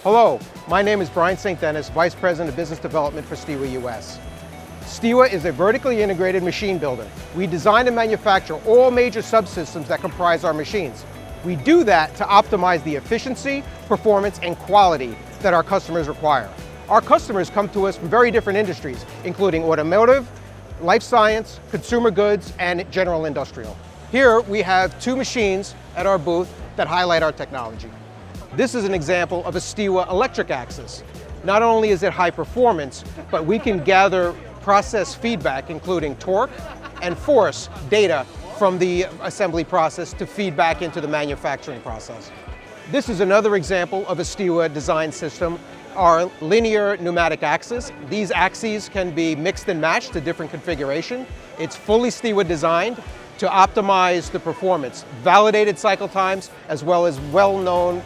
Hello, my name is Brian St. Denis, Vice President of Business Development for STIWA US. STIWA is a vertically integrated machine builder. We design and manufacture all major subsystems that comprise our machines. We do that to optimize the efficiency, performance, and quality that our customers require. Our customers come to us from very different industries, including automotive, life science, consumer goods, and general industrial. Here we have two machines at our booth that highlight our technology. This is an example of a STIWA electric axis. Not only is it high performance, but we can gather process feedback, including torque and force data from the assembly process to feed back into the manufacturing process. This is another example of a STIWA design system, our linear pneumatic axis. These axes can be mixed and matched to different configuration. It's fully STIWA designed to optimize the performance, validated cycle times, as well as well-known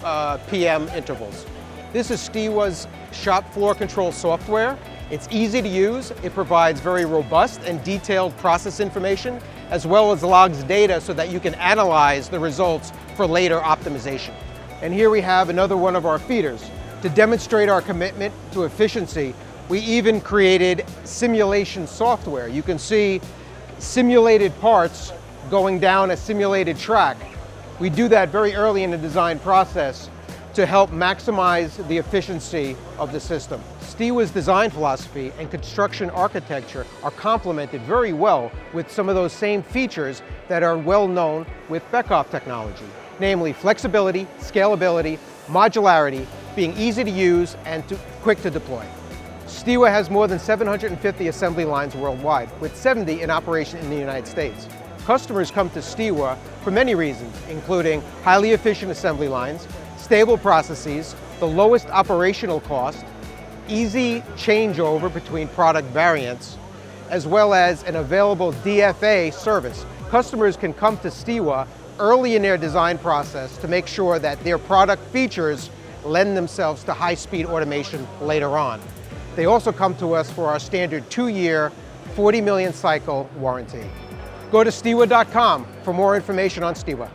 PM intervals. This is STIWA's shop floor control software. It's easy to use. It provides very robust and detailed process information, as well as logs data so that you can analyze the results for later optimization. And here we have another one of our feeders. To demonstrate our commitment to efficiency, we even created simulation software. You can see simulated parts going down a simulated track. We do that very early in the design process to help maximize the efficiency of the system. STIWA's design philosophy and construction architecture are complemented very well with some of those same features that are well known with Beckhoff technology, namely flexibility, scalability, modularity, being easy to use and quick to deploy. STIWA has more than 750 assembly lines worldwide, with 70 in operation in the United States. Customers come to STIWA for many reasons, including highly efficient assembly lines, stable processes, the lowest operational cost, easy changeover between product variants, as well as an available DFA service. Customers can come to STIWA early in their design process to make sure that their product features lend themselves to high-speed automation later on. They also come to us for our standard 2-year, 40 million cycle warranty. Go to stiwa.com for more information on STIWA.